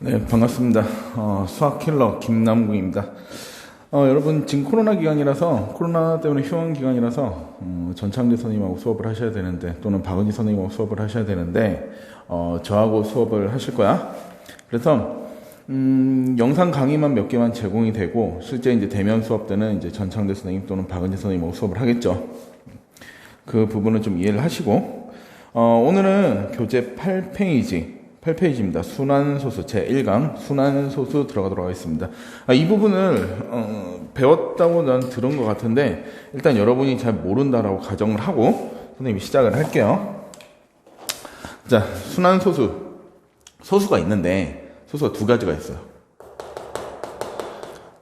네, 반갑습니다. 수학 킬러 김남국입니다. 여러분, 지금 코로나 기간이라서, 코로나 때문에 휴원 기간이라서, 전창대 선생님하고 수업을 하셔야 되는데, 또는 박은희 선생님하고 수업을 하셔야 되는데, 저하고 수업을 하실 거야. 그래서, 영상 강의만 몇 개만 제공이 되고, 실제 이제 대면 수업 때는 이제 전창대 선생님 또는 박은희 선생님하고 수업을 하겠죠. 그 부분은 좀 이해를 하시고, 오늘은 교재 8페이지입니다. 순환소수 제1강 순환소수 들어가도록 하겠습니다. 이 부분을 배웠다고 난 들은 것 같은데 일단 여러분이 잘 모른다라고 가정을 하고 선생님이 시작을 할게요. 자, 순환소수 소수가 있는데 소수가 두 가지가 있어요.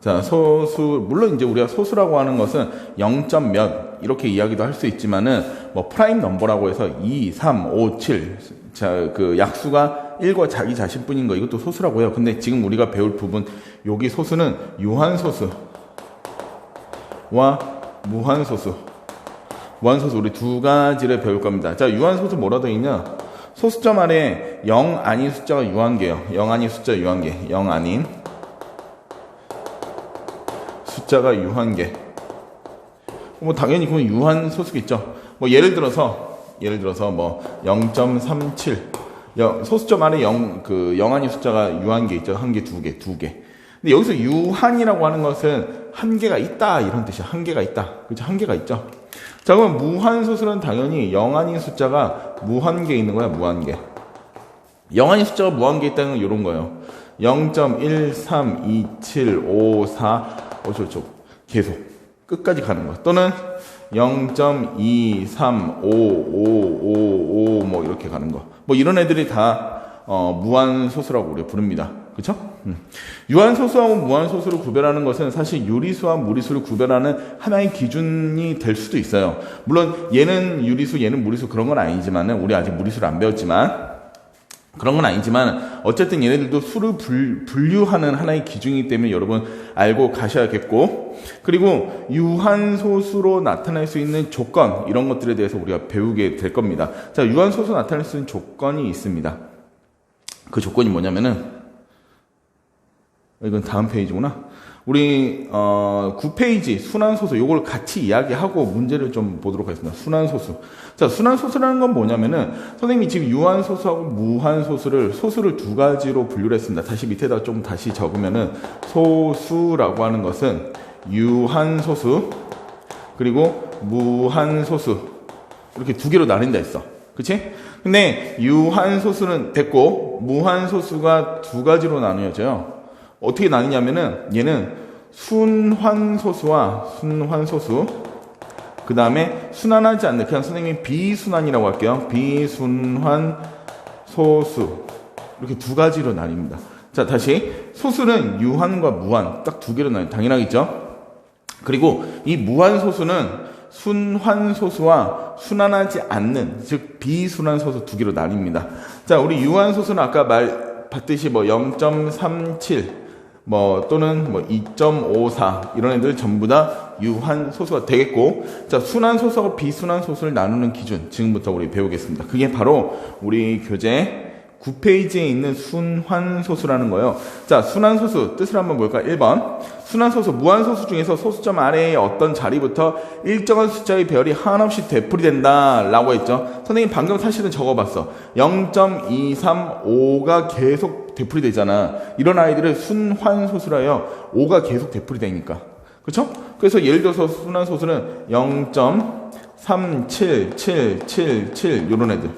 자, 소수 물론 이제 우리가 소수라고 하는 것은 0점 몇 이렇게 이야기도 할 수 있지만은 뭐 프라임 넘버라고 해서 2, 3, 5, 7 자, 그 약수가 1과 자기 자신뿐인 거 이것도 소수라고 해요. 근데 지금 우리가 배울 부분 여기 소수는 유한소수와 무한소수 우리 두 가지를 배울 겁니다. 자, 유한소수 뭐라 되어 있냐? 소수점 아래 0 아닌 숫자가 유한계예요. 0 아닌 숫자 유한계. 0 아닌 숫자가 유한계. 뭐 당연히 그건 유한소수겠죠. 뭐 예를 들어서 뭐 0.37 소수점 안에 0 아닌 숫자가 유한계 있죠. 한 개, 두 개. 근데 여기서 유한이라고 하는 것은 한계가 있다 이런 뜻이야. 한계가 있다. 그렇죠? 한계가 있죠. 자, 그럼 무한소수는 당연히 0 아닌 숫자가 무한계에 있는 거야. 무한계. 0 아닌 숫자가 무한계에 있다는 건 이런 거예요. 0.132754 어쩌고 계속 끝까지 가는 거. 또는 0.2355555 뭐 이렇게 가는 거. 뭐 이런 애들이 다 무한소수라고 우리가 부릅니다. 그렇죠? 유한소수하고 무한소수를 구별하는 것은 사실 유리수와 무리수를 구별하는 하나의 기준이 될 수도 있어요. 물론 얘는 유리수, 얘는 무리수 그런 건 아니지만은 우리 아직 무리수를 안 배웠지만 그런 건 아니지만 어쨌든 얘네들도 수를 분류하는 하나의 기준이기 때문에 여러분 알고 가셔야겠고, 그리고 유한소수로 나타날 수 있는 조건 이런 것들에 대해서 우리가 배우게 될 겁니다. 자, 유한소수 나타낼 수 있는 조건이 있습니다. 그 조건이 뭐냐면은 이건 다음 페이지구나. 우리 9페이지 순환소수 요걸 같이 이야기하고 문제를 좀 보도록 하겠습니다. 순환소수. 자, 순환소수라는 건 뭐냐면은 선생님이 지금 유한소수하고 무한소수를 소수를 두 가지로 분류를 했습니다. 다시 밑에다 좀 다시 적으면은 소수라고 하는 것은 유한소수 그리고 무한소수 이렇게 두 개로 나뉜다 했어. 그치? 근데 유한소수는 됐고 무한소수가 두 가지로 나뉘어져요. 어떻게 나뉘냐면은 얘는 순환소수와 순환소수 그 다음에 순환하지 않는 그냥 선생님이 비순환이라고 할게요. 비순환소수 이렇게 두 가지로 나뉩니다. 자, 다시 소수는 유한과 무한 딱 두 개로 나뉘어요. 당연하겠죠? 그리고 이 무한소수는 순환소수와 순환하지 않는 즉 비순환소수 두 개로 나뉩니다. 자, 우리 유한소수는 아까 봤듯이 뭐 0.37 뭐 또는 뭐 2.54 이런 애들 전부 다 유한소수가 되겠고, 자, 순환소수하고 비순환소수를 나누는 기준 지금부터 우리 배우겠습니다. 그게 바로 우리 교재 9페이지에 있는 순환소수라는 거예요. 자, 순환소수 뜻을 한번 볼까요? 1번 순환소수 무한소수 중에서 소수점 아래의 어떤 자리부터 일정한 숫자의 별이 한없이 되풀이된다 라고 했죠. 선생님 방금 사실은 적어봤어. 0.235가 계속 되풀이되잖아. 이런 아이들을 순환소수라 해요. 5가 계속 되풀이되니까. 그렇죠? 그래서 예를 들어서 순환소수는 0.37777 이런 애들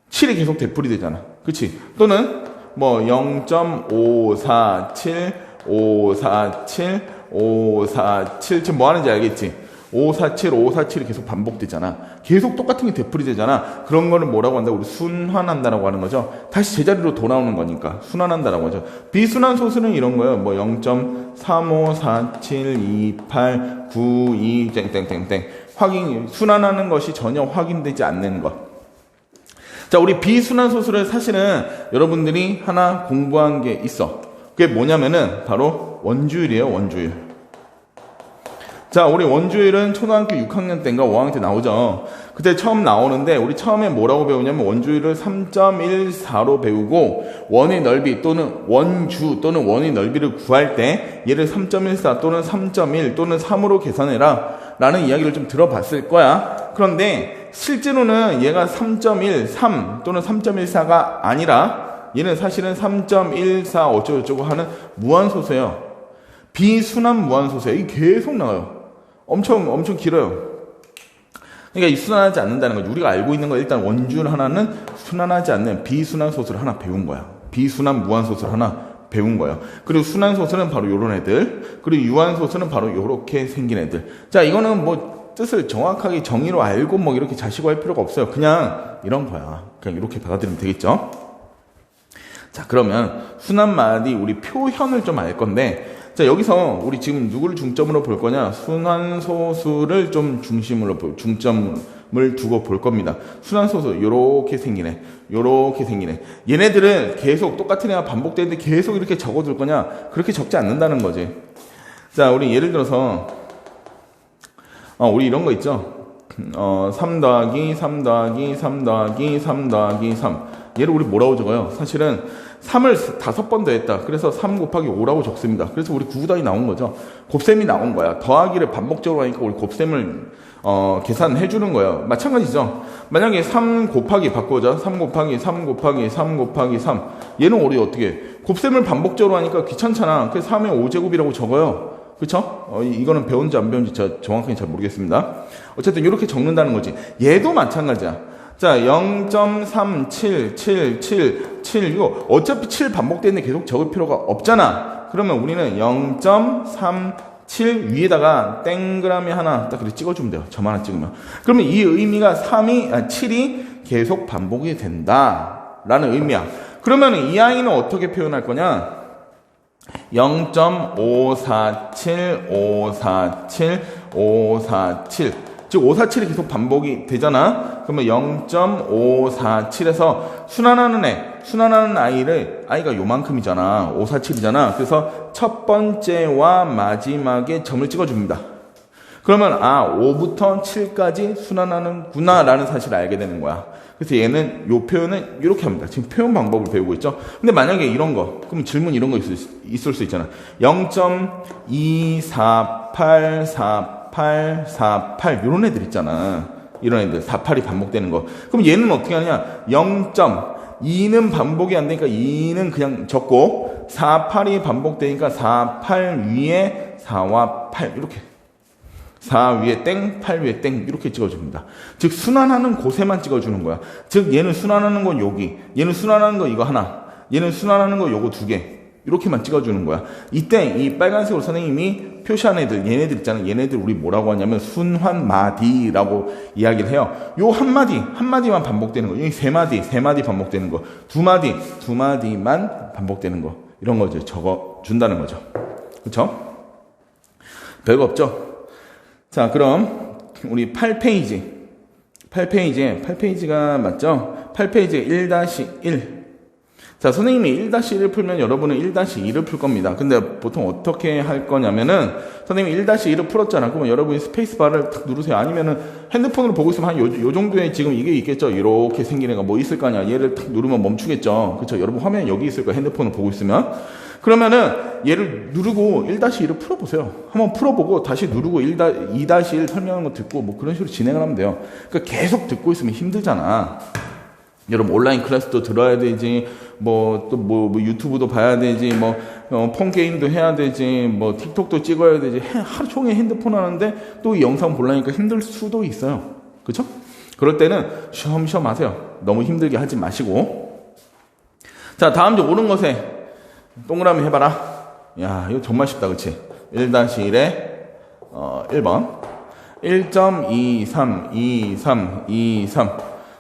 7이 계속 되풀이되잖아. 그치? 또는 뭐 0.547 547 547 지금 뭐 하는지 알겠지? 547 547이 계속 반복되잖아. 계속 똑같은 게 되풀이되잖아. 그런 거는 뭐라고 한다? 우리 순환한다라고 하는 거죠. 다시 제자리로 돌아오는 거니까 순환한다라고 하죠. 비순환 소수는 이런 거예요. 뭐 0.35472892 땡땡땡땡 확인 순환하는 것이 전혀 확인되지 않는 것. 자, 우리 비순환 소수를 사실은 여러분들이 하나 공부한 게 있어. 그게 뭐냐면은 바로 원주율이에요. 원주율. 자, 자, 우리 원주율은 초등학교 6학년 때인가 5학년 때 나오죠. 그때 처음 나오는데 우리 처음에 뭐라고 배우냐면 원주율을 3.14로 배우고 원의 넓이 또는 원주 또는 원의 넓이를 구할 때 얘를 3.14 또는 3.1 또는 3으로 계산해라 라는 이야기를 좀 들어봤을 거야. 그런데 실제로는 얘가 3.1, 3 또는 3.14가 아니라 얘는 사실은 3.14 어쩌고저쩌고 하는 무한소수예요. 비순환 무한소수예요. 이게 계속 나와요. 엄청 길어요. 그러니까 이 순환하지 않는다는 거죠. 우리가 알고 있는 거 일단 원주율 하나는 순환하지 않는 비순환 소수를 하나 배운 거야. 비순환 무한소수를 하나 배운 거예요. 그리고 순환 소수는 바로 요런 애들, 그리고 유한 소수는 바로 요렇게 생긴 애들. 자, 이거는 뭐 뜻을 정확하게 정의로 알고 뭐 이렇게 자시고 할 필요가 없어요. 그냥 이런 거야. 그냥 이렇게 받아들이면 되겠죠. 자, 그러면 순환마디 우리 표현을 좀 알 건데, 자, 여기서 우리 지금 누구를 중점으로 볼 거냐? 순환소수를 좀 중점을 두고 볼 겁니다. 순환소수, 요렇게 생기네. 요렇게 생기네. 얘네들은 계속 똑같은 애가 반복되는데 계속 이렇게 적어둘 거냐? 그렇게 적지 않는다는 거지. 자, 우리 예를 들어서, 우리 이런 거 있죠? 3 더하기 3 더하기 3 더하기 3 더하기 3. 얘를 우리 뭐라고 적어요? 사실은 3을 5번 더했다. 그래서 3 곱하기 5라고 적습니다. 그래서 우리 구구단이 나온 거죠. 곱셈이 나온 거야. 더하기를 반복적으로 하니까 우리 곱셈을 계산해 주는 거예요. 마찬가지죠. 만약에 3 곱하기 바꾸자. 3 곱하기 3 곱하기 3 곱하기 3. 얘는 우리 어떻게 해? 곱셈을 반복적으로 하니까 귀찮잖아. 그래서 3의 5제곱이라고 적어요. 그쵸? 이거는 배운지 안 배운지 정확하게 잘 모르겠습니다. 어쨌든 이렇게 적는다는 거지. 얘도 마찬가지야. 자, 0.37777 이거 어차피 7 반복되는데 계속 적을 필요가 없잖아. 그러면 우리는 0.37 위에다가 땡그라미 하나 딱 그렇게 찍어주면 돼요. 점 하나 찍으면. 그러면 이 의미가 7이 계속 반복이 된다라는 의미야. 그러면 이 아이는 어떻게 표현할 거냐? 0.547 547 547 즉 547이 계속 반복이 되잖아. 그러면 0.547에서 순환하는 아이가 요만큼이잖아. 547이잖아. 그래서 첫 번째와 마지막에 점을 찍어줍니다. 그러면 5부터 7까지 순환하는구나 라는 사실을 알게 되는 거야. 그래서 얘는 요 표현은 이렇게 합니다. 지금 표현 방법을 배우고 있죠. 근데 만약에 이런 거, 그럼 질문 이런 거 있을 수 있잖아. 0.2484848 이런 애들 있잖아. 이런 애들 48이 반복되는 거. 그럼 얘는 어떻게 하느냐? 0.2는 반복이 안 되니까 2는 그냥 적고 48이 반복되니까 48 위에 4와 8 이렇게 4 위에 땡, 8 위에 땡 이렇게 찍어줍니다. 즉 순환하는 곳에만 찍어주는 거야. 즉 얘는 순환하는 건 여기, 얘는 순환하는 거 이거 하나, 얘는 순환하는 거 요거 2개 이렇게만 찍어주는 거야. 이때 이 빨간색으로 선생님이 표시한 애들, 얘네들 있잖아. 얘네들 우리 뭐라고 하냐면 순환마디라고 이야기를 해요. 요 한마디만 반복되는 거. 이 3마디 반복되는 거. 2마디만 반복되는 거. 이런 거 이제 적어준다는 거죠. 그쵸? 별거 없죠? 자, 그럼 우리 8페이지가 맞죠? 8페이지가 1-1. 자, 선생님이 1-1을 풀면 여러분은 1-2를 풀 겁니다. 근데 보통 어떻게 할 거냐면은 선생님이 1-1을 풀었잖아. 그러면 여러분이 스페이스바를 탁 누르세요. 아니면은 핸드폰으로 보고 있으면 한 요 정도의 지금 이게 있겠죠. 이렇게 생긴 애가 뭐 있을 거 아니야. 얘를 탁 누르면 멈추겠죠. 그렇죠? 여러분 화면 여기 있을 거야. 핸드폰을 보고 있으면. 그러면은 얘를 누르고 1-1을 풀어보세요. 한번 풀어보고 다시 누르고 2-1 설명하는 거 듣고 뭐 그런 식으로 진행을 하면 돼요. 그러니까 계속 듣고 있으면 힘들잖아. 여러분 온라인 클래스도 들어야 되지, 뭐 또 뭐 유튜브도 봐야 되지, 뭐 폰 게임도 해야 되지, 뭐 틱톡도 찍어야 되지. 하루 종일 핸드폰 하는데 또 이 영상 보려니까 힘들 수도 있어요. 그렇죠? 그럴 때는 쉬엄쉬엄 하세요. 너무 힘들게 하지 마시고. 자, 다음 주 옳은 것에 동그라미 해봐라. 야, 이거 정말 쉽다, 그치? 1-1에 1번 1.23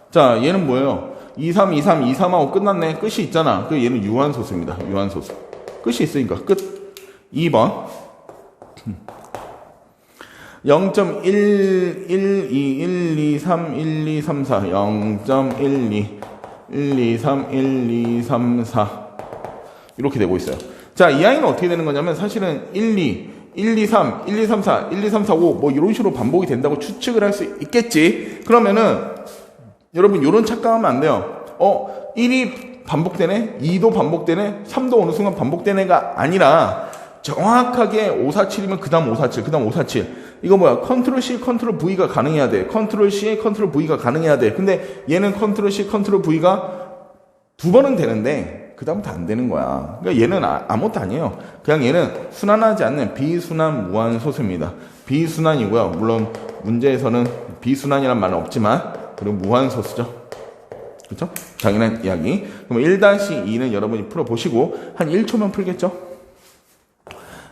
자, 얘는 뭐예요? 23하고 끝났네. 끝이 있잖아. 그 얘는 유한소수입니다. 유한소수. 끝이 있으니까 끝. 2번 0.123 0.12 이렇게 되고 있어요. 자, 이 아이는 어떻게 되는 거냐면 사실은 1, 2 1, 2, 3, 1, 2, 3, 4, 1, 2, 3, 4, 5 뭐 이런 식으로 반복이 된다고 추측을 할 수 있겠지. 그러면은 여러분 이런 착각하면 안 돼요. 1이 반복되네, 2도 반복되네, 3도 어느 순간 반복되네가 아니라 정확하게 547이면 그 다음 547, 그 다음 547. 이거 뭐야? 컨트롤 C, 컨트롤 V가 가능해야 돼. 컨트롤 C, 컨트롤 V가 가능해야 돼. 근데 얘는 컨트롤 C, 컨트롤 V가 두 번은 되는데 그 다음부터 안 되는 거야. 그러니까 얘는 아무것도 아니에요. 그냥 얘는 순환하지 않는 비순환 무한소수입니다. 비순환이고요. 물론 문제에서는 비순환이란 말은 없지만 그리고 무한소수죠. 그렇죠? 당연한 이야기. 그럼 1-2는 여러분이 풀어보시고 한 1초면 풀겠죠?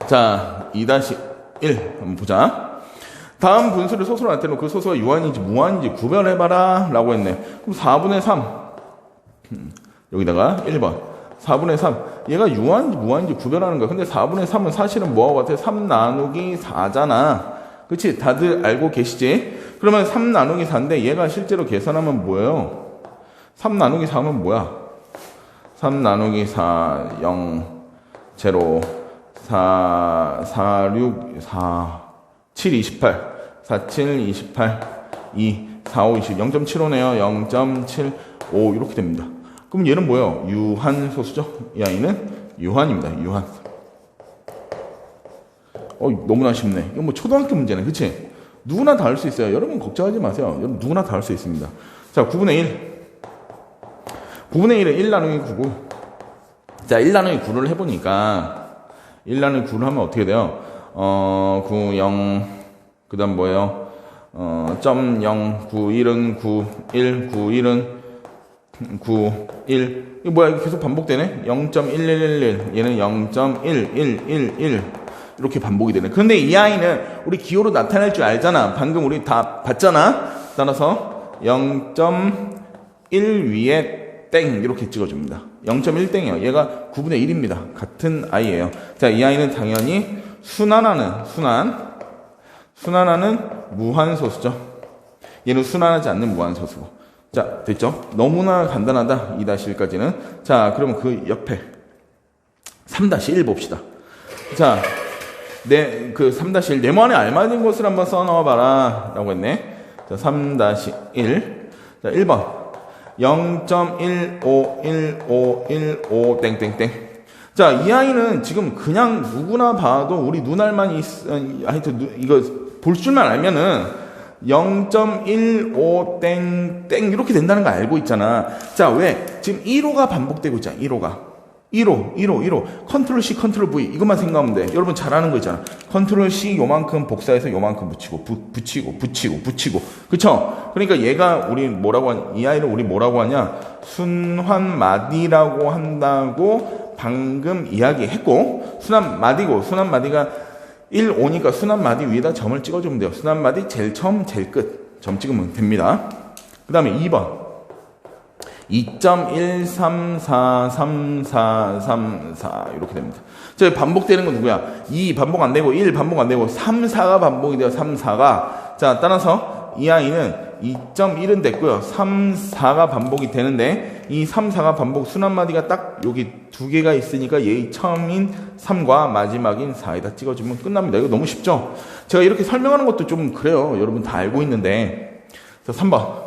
자, 2-1 한번 보자. 다음 분수를 소수로 나타내고 그 소수가 유한인지 무한인지 구별해봐라 라고 했네. 그럼 4분의 3 여기다가 1번 4분의 3 얘가 유한인지 무한인지 구별하는 거야. 근데 4분의 3은 사실은 뭐하고 같아? 3 나누기 4잖아. 그치? 다들 알고 계시지? 그러면 3 나누기 4인데 얘가 실제로 계산하면 뭐예요? 3 나누기 4면 뭐야? 3 나누기 4 0 0 4 4 6 4 7 28 4 7 28 2 4 5 20 0.75네요. 0.75 이렇게 됩니다. 그럼 얘는 뭐예요? 유한소수죠? 이 아이는 유한입니다. 유한. 너무나 쉽네. 이거 뭐 초등학교 문제네. 그치? 누구나 다 할 수 있어요. 여러분 걱정하지 마세요. 여러분 누구나 다 할 수 있습니다. 자, 9분의 1. 9분의 1은 1 나누기 9고. 자, 1 나누기 9를 해보니까 1 나누기 9를 하면 어떻게 돼요? 9, 0, 그 다음 뭐예요? 0, 9, 1은 9, 1, 9, 1은 9, 1. 이거 뭐야? 이거 계속 반복되네? 0.1111. 얘는 0.1111. 이렇게 반복이 되네. 그런데 이 아이는 우리 기호로 나타낼 줄 알잖아. 방금 우리 다 봤잖아. 따라서 0.1 위에 땡 이렇게 찍어줍니다. 0.1땡이에요. 얘가 9분의 1입니다. 같은 아이예요. 자, 이 아이는 당연히 순환하는 무한소수죠. 얘는 순환하지 않는 무한소수고. 자, 됐죠? 너무나 간단하다. 2-1까지는. 자, 그러면 그 옆에 3-1 봅시다. 자, 그 3-1 네모 안에 알맞은 것을 한번 써넣어봐라 라고 했네. 자, 3-1. 자, 1번 0.151515 땡땡땡. 자, 이 아이는 지금 그냥 누구나 봐도 우리 눈알만 하여튼 이거 볼 줄만 알면은 0.15 땡땡 이렇게 된다는 거 알고 있잖아. 자, 왜? 지금 1호가 반복되고 있잖아. 1호. 컨트롤 C, 컨트롤 V. 이것만 생각하면 돼. 여러분 잘 아는 거 있잖아. 컨트롤 C 요만큼 복사해서 요만큼 붙이고. 그쵸? 그러니까 얘가 이 아이를 우리 뭐라고 하냐? 순환마디라고 한다고 방금 이야기했고, 순환마디가 1, 5니까 순환마디 위에다 점을 찍어주면 돼요. 순환마디 제일 처음, 제일 끝. 점 찍으면 됩니다. 그 다음에 2번. 2.1343434 이렇게 됩니다. 자, 반복되는 건 누구야? 2 반복 안 되고 1 반복 안 되고 3, 4가 반복이 돼요. 3, 4가. 자, 따라서 이 아이는 2.1은 됐고요. 3, 4가 반복이 되는데 이 3, 4가 반복 순환마디가 딱 여기 두 개가 있으니까 얘의 처음인 3과 마지막인 4에다 찍어주면 끝납니다. 이거 너무 쉽죠? 제가 이렇게 설명하는 것도 좀 그래요. 여러분 다 알고 있는데. 자, 3번.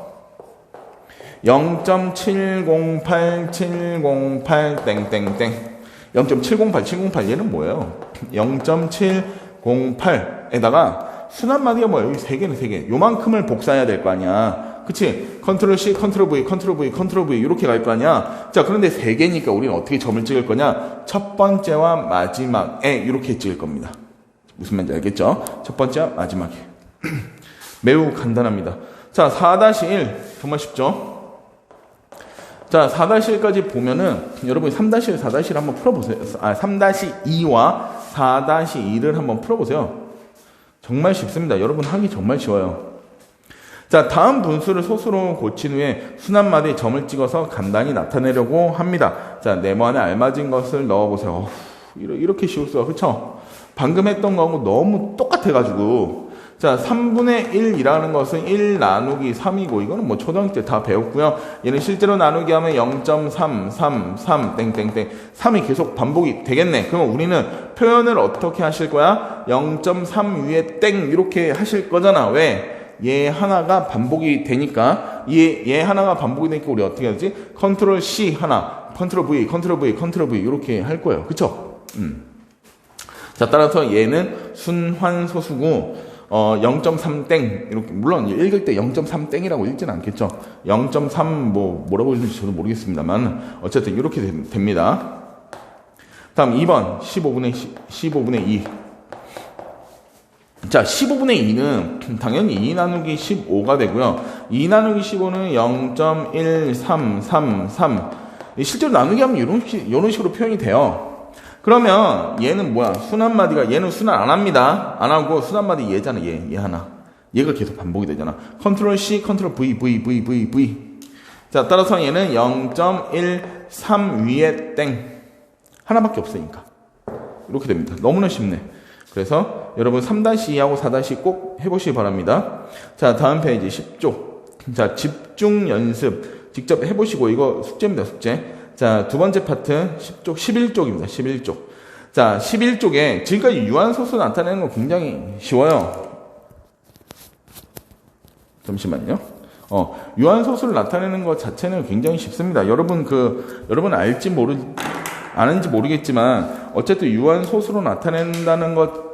0.708 땡땡땡 0.708 얘는 뭐예요? 0.708에다가 순환마디가 뭐예요? 여기 3개 요만큼을 복사해야 될 거 아니야. 그치? 컨트롤 C, 컨트롤 V 이렇게 갈 거 아니야. 자, 그런데 3개니까 우리는 어떻게 점을 찍을 거냐? 첫 번째와 마지막에 이렇게 찍을 겁니다. 무슨 말인지 알겠죠? 첫 번째와 마지막에. 매우 간단합니다. 자, 4-1 정말 쉽죠? 자, 4-1까지 보면은 여러분이 3-1, 4-1 한번 풀어보세요. 3-2와 4-2를 한번 풀어보세요. 정말 쉽습니다. 여러분 하기 정말 쉬워요. 자, 다음 분수를 소수로 고친 후에 순환마디에 점을 찍어서 간단히 나타내려고 합니다. 자, 네모 안에 알맞은 것을 넣어보세요. 이렇게 쉬울 수가, 그쵸? 방금 했던 거하고 너무 똑같아가지고 자, 3분의 1이라는 것은 1 나누기 3이고, 이거는 뭐 초등학교 때 다 배웠고요. 얘는 실제로 나누기 하면 0.3, 3, 3, 땡땡땡. 3이 계속 반복이 되겠네. 그러면 우리는 표현을 어떻게 하실 거야? 0.3 위에 땡, 이렇게 하실 거잖아. 왜? 얘 하나가 반복이 되니까, 얘 하나가 반복이 되니까 우리 어떻게 하지? 컨트롤 C 하나, 컨트롤 V, 컨트롤 V, 컨트롤 V, 이렇게 할 거예요. 그쵸? 자, 따라서 얘는 순환소수고, 0.3땡, 이렇게, 물론 읽을 때 0.3땡이라고 읽지는 않겠죠. 0.3 뭐라고 읽는지 저도 모르겠습니다만, 어쨌든 이렇게 됩니다. 다음 2번, 15분의 2. 자, 15분의 2는 당연히 2 나누기 15가 되고요. 2 나누기 15는 0.1333. 실제로 나누기 하면 이런 식으로 표현이 돼요. 그러면 얘는 뭐야? 순환마디가, 얘는 순환 안 합니다. 안 하고 순환마디 얘잖아. 얘 하나. 얘가 계속 반복이 되잖아. 컨트롤 C, 컨트롤 V, V, V, V, V. 자, 따라서 얘는 0.13 위에 땡. 하나밖에 없으니까. 이렇게 됩니다. 너무나 쉽네. 그래서 여러분 3-2하고 4- 꼭 해보시기 바랍니다. 자, 다음 페이지 10쪽. 자, 집중 연습. 직접 해보시고, 이거 숙제입니다, 숙제. 자, 두 번째 파트 10쪽, 11쪽입니다. 11쪽. 자, 11쪽에 지금까지 유한소수 나타내는 거 굉장히 쉬워요. 잠시만요. 유한소수를 나타내는 것 자체는 굉장히 쉽습니다. 여러분 아는지 모르겠지만 어쨌든 유한소수로 나타낸다는 것,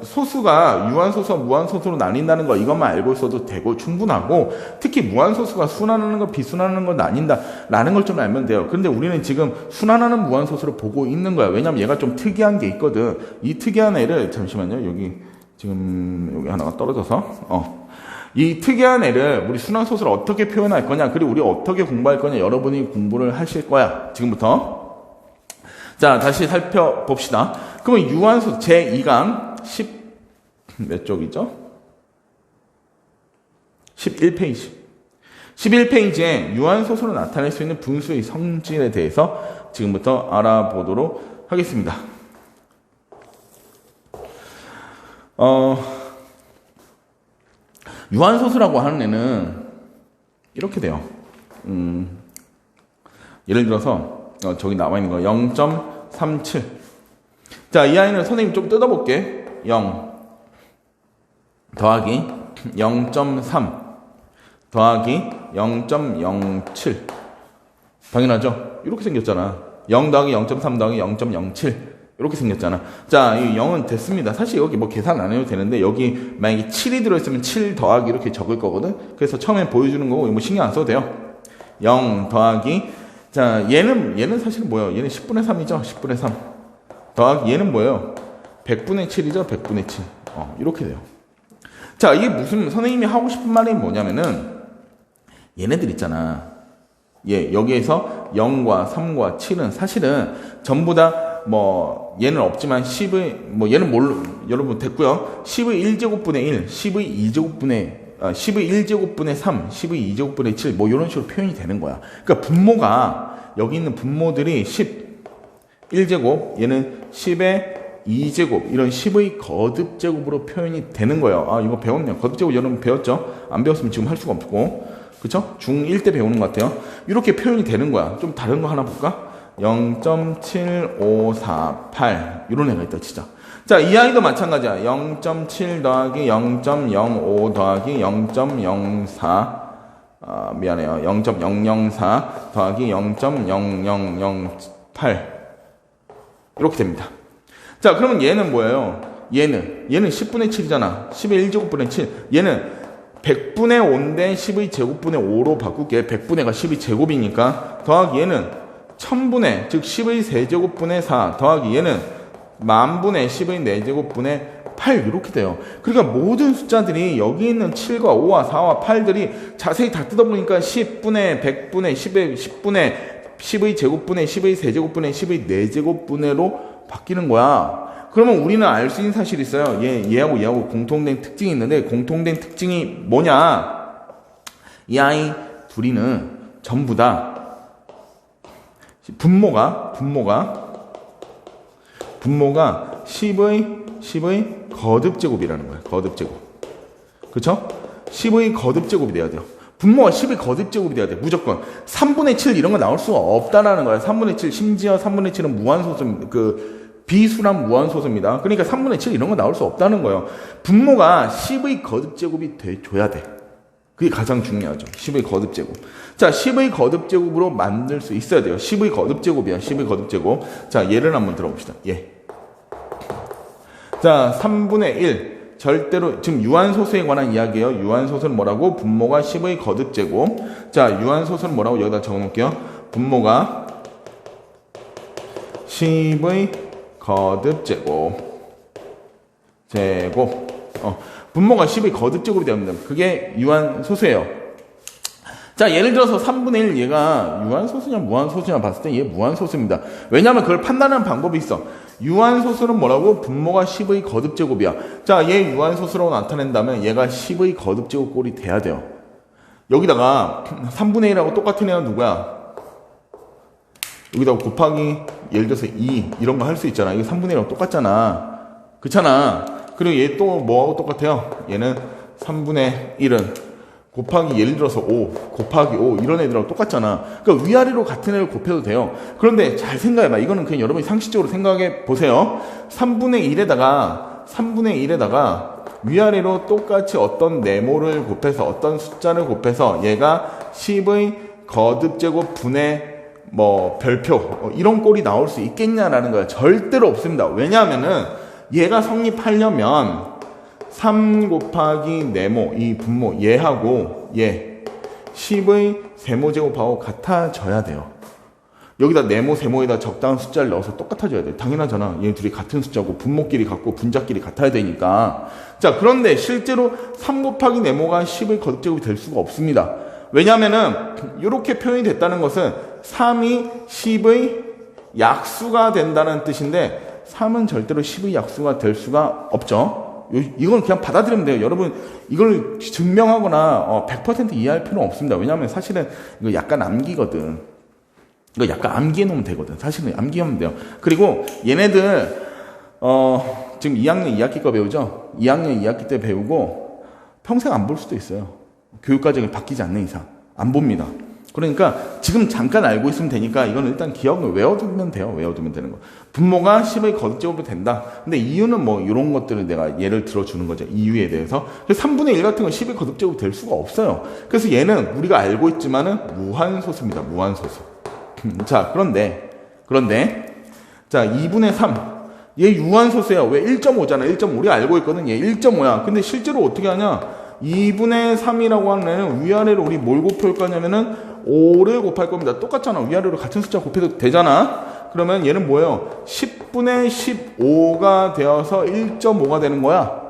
소수가 유한소수와 무한소수로 나뉜다는 거, 이것만 알고 있어도 되고 충분하고, 특히 무한소수가 순환하는 거, 비순환하는 걸 나뉜다라는 걸 좀 알면 돼요. 그런데 우리는 지금 순환하는 무한소수를 보고 있는 거야. 왜냐면 얘가 좀 특이한 게 있거든. 이 특이한 애를, 잠시만요. 여기 하나가 떨어져서, 이 특이한 애를 우리 순환소수를 어떻게 표현할 거냐, 그리고 우리 어떻게 공부할 거냐, 여러분이 공부를 하실 거야. 지금부터. 자, 다시 살펴봅시다. 그러면 유한소수 제2강 몇 쪽이죠? 11페이지. 11페이지에 유한소수로 나타낼 수 있는 분수의 성질에 대해서 지금부터 알아보도록 하겠습니다. 유한소수라고 하는 애는 이렇게 돼요. 예를 들어서 저기 나와 있는 거 0.37. 자, 이 아이는 선생님 좀 뜯어볼게. 0 더하기 0.3 더하기 0.07. 당연하죠? 이렇게 생겼잖아. 0 더하기 0.3 더하기 0.07. 이렇게 생겼잖아. 자, 이 0은 됐습니다. 사실 여기 뭐 계산 안 해도 되는데, 여기 만약에 7이 들어있으면 7 더하기 이렇게 적을 거거든. 그래서 처음에 보여주는 거고, 뭐 신경 안 써도 돼요. 0 더하기, 자, 얘는 사실 뭐예요? 얘는 10분의 3이죠? 10분의 3. 더하기 얘는 뭐예요? 100분의 7이죠? 100분의 7. 이렇게 돼요. 자, 이게 무슨, 선생님이 하고 싶은 말이 뭐냐면은, 얘네들 있잖아. 여기에서 0과 3과 7은 사실은 전부 다 얘는 없지만 10의, 얘는 여러분 됐고요. 10의 1제곱분의 1, 10의 1제곱분의 3, 10의 2제곱분의 7, 이런 식으로 표현이 되는 거야. 그러니까 분모가, 여기 있는 분모들이 10, 1제곱, 얘는 10의 2제곱, 이런 10의 거듭제곱으로 표현이 되는 거예요. 이거 배웠네요. 거듭제곱 여러분 배웠죠? 안 배웠으면 지금 할 수가 없고. 그쵸? 중1 때 배우는 것 같아요. 이렇게 표현이 되는 거야. 좀 다른 거 하나 볼까? 0.7548. 이런 애가 있다, 진짜. 자, 이 아이도 마찬가지야. 0.7 더하기 0.05 더하기 0.04. 미안해요. 0.004 더하기 0.0008. 이렇게 됩니다. 자, 그러면 얘는 뭐예요? 얘는 10분의 7이잖아. 10의 1제곱분의 7. 얘는 100분의 5인데 10의 제곱분의 5로 바꿀게. 100분의가 10의 제곱이니까. 더하기 얘는 1000분의, 즉 10의 세제곱분의 4. 더하기 얘는 만분의 10의 4제곱분의 8. 이렇게 돼요. 그러니까 모든 숫자들이 여기 있는 7과 5와 4와 8들이 자세히 다 뜯어보니까 10분의, 100분의, 10의 10분의, 10의 제곱분의, 10의 세제곱분의, 10의 4제곱분의로 바뀌는 거야. 그러면 우리는 알 수 있는 사실이 있어요. 얘하고 공통된 특징이 있는데, 공통된 특징이 뭐냐? 이 아이 둘이는 전부 다 분모가 10의 거듭제곱이라는 거예요. 거듭제곱. 그쵸? 10의 거듭제곱이 돼야 돼요. 분모가 10의 거듭제곱이 돼야 돼. 무조건. 3분의 7 이런 거 나올 수가 없다라는 거야. 3분의 7, 심지어 3분의 7은 무한소수, 비수란 무한소수입니다. 그러니까 3분의 7 이런 거 나올 수 없다는 거예요. 분모가 10의 거듭제곱이 돼줘야 돼. 그게 가장 중요하죠. 10의 거듭제곱. 자, 10의 거듭제곱으로 만들 수 있어야 돼요. 10의 거듭제곱이야. 10의 거듭제곱. 자, 예를 한번 들어봅시다. 예. 자, 3분의 1. 절대로 지금 유한소수에 관한 이야기예요. 유한소수는 뭐라고? 분모가 10의 거듭제곱. 자, 유한소수는 뭐라고? 여기다 적어놓을게요. 분모가 10의 거듭제곱. 분모가 10의 거듭제곱이 됩니다. 그게 유한소수예요. 자, 예를 들어서 3분의 1 얘가 유한소수냐 무한소수냐 봤을 때 얘 무한소수입니다. 왜냐하면 그걸 판단하는 방법이 있어. 유한소수는 뭐라고? 분모가 10의 거듭제곱이야. 자, 얘 유한소수라고 나타낸다면 얘가 10의 거듭제곱 꼴이 돼야 돼요. 여기다가 3분의 1하고 똑같은 애가 누구야? 여기다가 곱하기 예를 들어서 2 이런 거 할 수 있잖아. 이게 3분의 1하고 똑같잖아. 그렇잖아. 그리고 얘 또 뭐하고 똑같아요? 얘는 3분의 1은 곱하기 예를 들어서 5, 곱하기 5 이런 애들하고 똑같잖아. 그러니까 위아래로 같은 애를 곱해도 돼요. 그런데 잘 생각해봐. 이거는 그냥 여러분이 상식적으로 생각해 보세요. 3분의 1에다가 위아래로 똑같이 어떤 네모를 곱해서 어떤 숫자를 곱해서 얘가 10의 거듭제곱 분의 별표 이런 꼴이 나올 수 있겠냐라는 거야. 절대로 없습니다. 왜냐하면은 얘가 성립하려면 3 곱하기 네모 이 분모 얘하고 얘 10의 세모제곱하고 같아져야 돼요. 여기다 네모 세모에다 적당한 숫자를 넣어서 똑같아져야 돼요. 당연하잖아. 얘 둘이 같은 숫자고 분모끼리 같고 분자끼리 같아야 되니까. 자, 그런데 실제로 3 곱하기 네모가 10의 거듭제곱이 될 수가 없습니다. 왜냐하면은 이렇게 표현이 됐다는 것은 3이 10의 약수가 된다는 뜻인데 3은 절대로 10의 약수가 될 수가 없죠. 이건 그냥 받아들이면 돼요. 여러분 이걸 증명하거나 100% 이해할 필요는 없습니다. 왜냐하면 사실은 이거 약간 암기거든. 이거 약간 암기해 놓으면 되거든. 사실은 암기하면 돼요. 그리고 얘네들 지금 2학년 2학기 거 배우죠? 2학년 2학기 때 배우고 평생 안 볼 수도 있어요. 교육과정이 바뀌지 않는 이상 안 봅니다. 그러니까 지금 잠깐 알고 있으면 되니까 이건 일단 기억을 외워두면 돼요. 외워두면 되는 거. 분모가 10의 거듭제곱이 된다. 근데 이유는 이런 것들을 내가 예를 들어주는 거죠. 이유에 대해서. 그래서 3분의 1 같은 건 10의 거듭제곱이 될 수가 없어요. 그래서 얘는 우리가 알고 있지만은 무한소수입니다. 무한소수. 자, 그런데 자, 2분의 3. 얘 유한소수예요. 왜? 1.5잖아. 1.5. 우리가 알고 있거든. 얘 1.5야. 근데 실제로 어떻게 하냐? 2분의 3이라고 하는 애는 위아래로 우리 뭘 곱할 거냐면은 5를 곱할 겁니다. 똑같잖아. 위아래로 같은 숫자 곱해도 되잖아. 그러면 얘는 뭐예요? 10분의 15가 되어서 1.5가 되는 거야.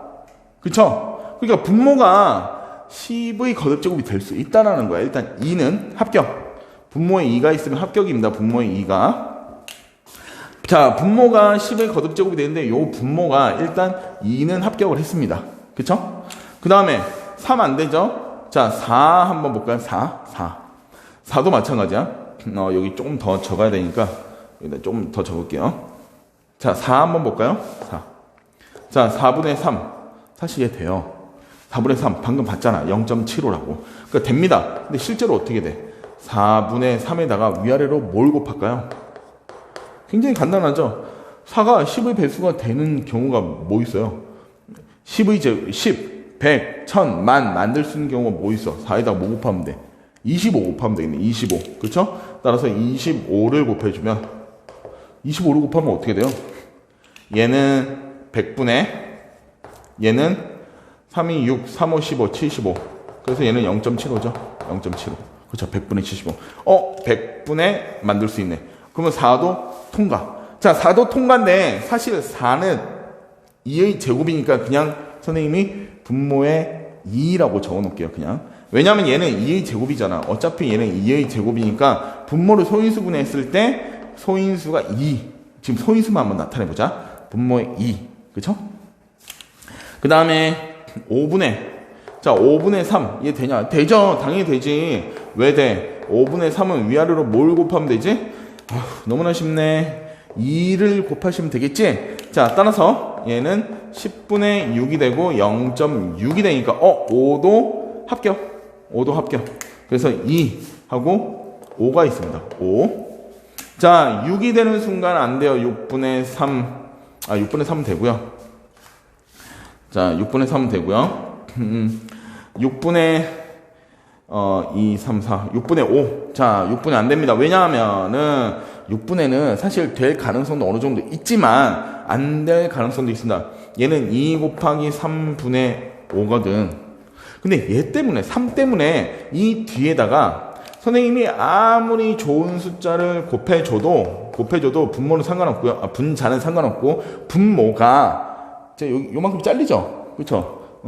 그쵸? 그러니까 분모가 10의 거듭제곱이 될 수 있다는 거야. 일단 2는 합격. 분모에 2가 있으면 합격입니다. 분모에 2가. 자, 분모가 10의 거듭제곱이 되는데 요 분모가 일단 2는 합격을 했습니다. 그쵸? 그 다음에 3 안 되죠? 자, 4 한번 볼까요? 4도 마찬가지야. 여기 조금 더 적어야 되니까 여기다 조금 더 적을게요. 자, 4 한번 볼까요? 4. 자, 4분의 3. 사실 얘 돼요. 4분의 3. 방금 봤잖아. 0.75라고. 그러니까 됩니다. 근데 실제로 어떻게 돼? 4분의 3에다가 위아래로 뭘 곱할까요? 굉장히 간단하죠? 4가 10의 배수가 되는 경우가 뭐 있어요? 10의 10, 100, 1000, 만 만들 수 있는 경우가 뭐 있어? 4에다가 뭐 곱하면 돼? 25 곱하면 되겠네. 25. 그쵸? 따라서 25를 곱해주면 25를 곱하면 어떻게 돼요? 얘는 100분의 얘는 3이 6, 3, 5, 15, 75. 그래서 얘는 0.75죠. 0.75. 그렇죠. 100분의 75. 100분의 만들 수 있네. 그러면 4도 통과. 자, 4도 통과인데 사실 4는 2의 제곱이니까 그냥 선생님이 분모에 2라고 적어놓을게요. 그냥. 왜냐하면 얘는 2의 제곱이잖아. 어차피 얘는 2의 제곱이니까 분모를 소인수분해 했을 때 소인수가 2. 지금 소인수만 한번 나타내보자. 분모에 2. 그쵸? 그 다음에 5분의 자 5분의 3. 얘 되냐? 되죠. 당연히 되지. 왜 돼? 5분의 3은 위아래로 뭘 곱하면 되지? 너무나 쉽네. 2를 곱하시면 되겠지? 자, 따라서 얘는 10분의 6이 되고 0.6이 되니까 5도 합격. 5도 합격. 그래서 2하고 5가 있습니다. 5. 자, 6이 되는 순간 안 돼요. 6분의 3. 6분의 3 되고요. 자, 6분의 3 되고요. 6분의 2, 3, 4. 6분의 5. 자, 6분의 안 됩니다. 왜냐하면은 6분의는 사실 될 가능성도 어느 정도 있지만 안 될 가능성도 있습니다. 얘는 2 곱하기 3분의 5거든. 근데 얘 때문에 3 때문에 이 뒤에다가 선생님이 아무리 좋은 숫자를 곱해줘도 분모는 상관없고요. 분자는 상관없고 분모가 요만큼 잘리죠. 그쵸?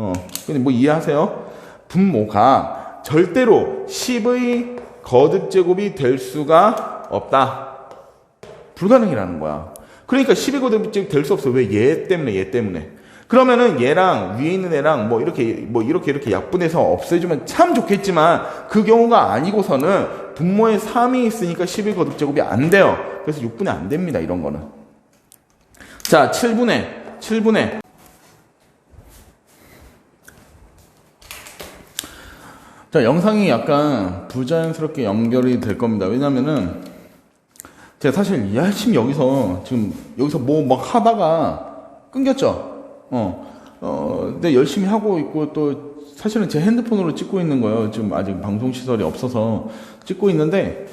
근데 뭐 이해하세요? 분모가 절대로 10의 거듭제곱이 될 수가 없다. 불가능이라는 거야. 그러니까 10의 거듭제곱이 될 수 없어. 왜? 얘 때문에. 그러면은 얘랑 위에 있는 애랑 이렇게 약분해서 없애주면 참 좋겠지만 그 경우가 아니고서는 분모에 3이 있으니까 10의 거듭제곱이 안 돼요. 그래서 6분의 안 됩니다. 이런 거는. 자, 7분의. 자, 영상이 약간 부자연스럽게 연결이 될 겁니다. 왜냐면은 제가 사실 열심히 여기서 뭐 막 하다가 끊겼죠. 근데 열심히 하고 있고 또 사실은 제 핸드폰으로 찍고 있는 거예요. 지금 아직 방송 시설이 없어서 찍고 있는데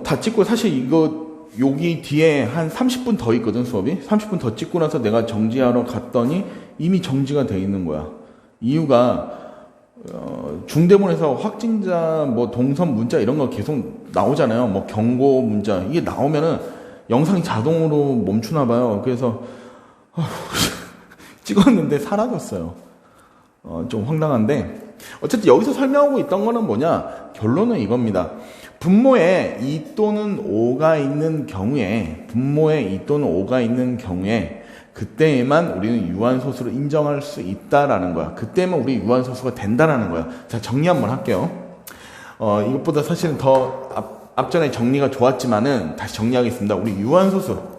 다 찍고 사실 이거 여기 뒤에 한 30분 더 있거든 수업이. 30분 더 찍고 나서 내가 정지하러 갔더니 이미 정지가 돼 있는 거야. 이유가 중대본에서 확진자 뭐 동선 문자 이런 거 계속 나오잖아요. 뭐 경고 문자 이게 나오면은 영상이 자동으로 멈추나 봐요. 그래서 찍었는데 사라졌어요. 좀 황당한데 어쨌든 여기서 설명하고 있던 거는 뭐냐? 결론은 이겁니다. 분모에 2 또는 5가 있는 경우에 그때에만 우리는 유한소수로 인정할 수 있다라는 거야. 그때만 우리 유한소수가 된다라는 거야. 자, 정리 한번 할게요. 이것보다 사실은 더 앞전에 정리가 좋았지만은 다시 정리하겠습니다. 우리 유한소수.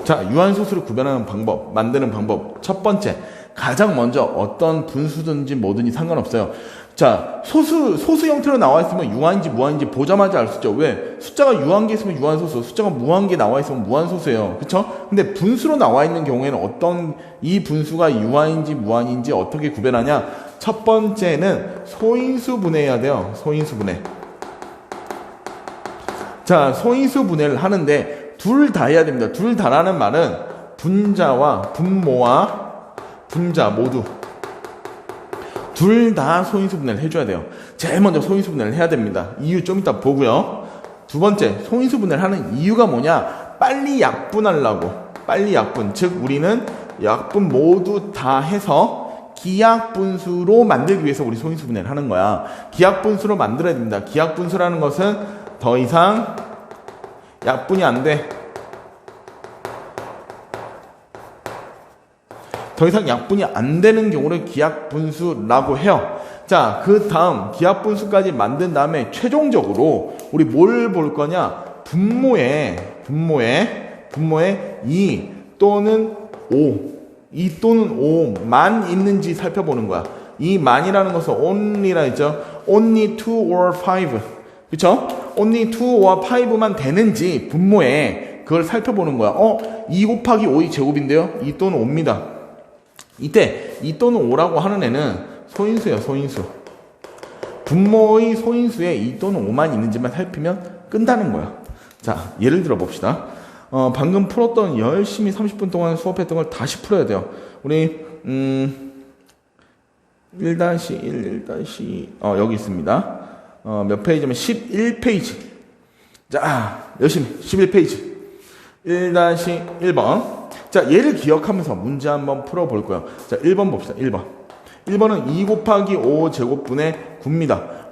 자, 유한소수를 구별하는 방법, 만드는 방법. 첫 번째, 가장 먼저 어떤 분수든지 뭐든지 상관없어요. 자, 소수 형태로 나와 있으면 유한인지 무한인지 보자마자 알 수 있죠. 왜? 숫자가 유한계 있으면 유한소수, 숫자가 무한계 나와 있으면 무한소수예요. 그쵸? 근데 분수로 나와 있는 경우에는 어떤 이 분수가 유한인지 무한인지 어떻게 구별하냐? 첫 번째는 소인수 분해해야 돼요. 소인수 분해. 자, 소인수 분해를 하는데 둘 다 해야 됩니다. 둘 다라는 말은 분자와 분모와 분자 모두 둘 다 소인수 분해를 해줘야 돼요. 제일 먼저 소인수 분해를 해야 됩니다. 이유 좀 이따 보고요. 두 번째, 소인수 분해를 하는 이유가 뭐냐? 빨리 약분하려고. 빨리 약분. 즉 우리는 약분 모두 다 해서 기약분수로 만들기 위해서 우리 소인수 분해를 하는 거야. 기약분수로 만들어야 됩니다. 기약분수라는 것은 더 이상 약분이 안 돼. 더 이상 약분이 안 되는 경우를 기약분수라고 해요. 자, 그 다음 기약분수까지 만든 다음에 최종적으로 우리 뭘 볼 거냐? 분모에 2 또는 5만 있는지 살펴보는 거야. 이 만이라는 것은 only라 했죠. only 2 or 5. 그쵸? only 2 or 5만 되는지 분모에 그걸 살펴보는 거야. 2 곱하기 5의 제곱인데요. 2 또는 5입니다. 이때 2 또는 5라고 하는 애는 소인수예요. 소인수. 분모의 소인수에 2 또는 5만 있는지만 살피면 끝나는 거야. 자, 예를 들어 봅시다. 방금 풀었던 열심히 30분 동안 수업했던 걸 다시 풀어야 돼요. 우리 1-1, 여기 있습니다. 몇 페이지면 11페이지. 자, 열심히 11페이지. 1-1번. 자, 얘를 기억하면서 문제 한번 풀어볼 거예요. 자, 1번 봅시다. 1번은 2 곱하기 5 제곱분의 9입니다.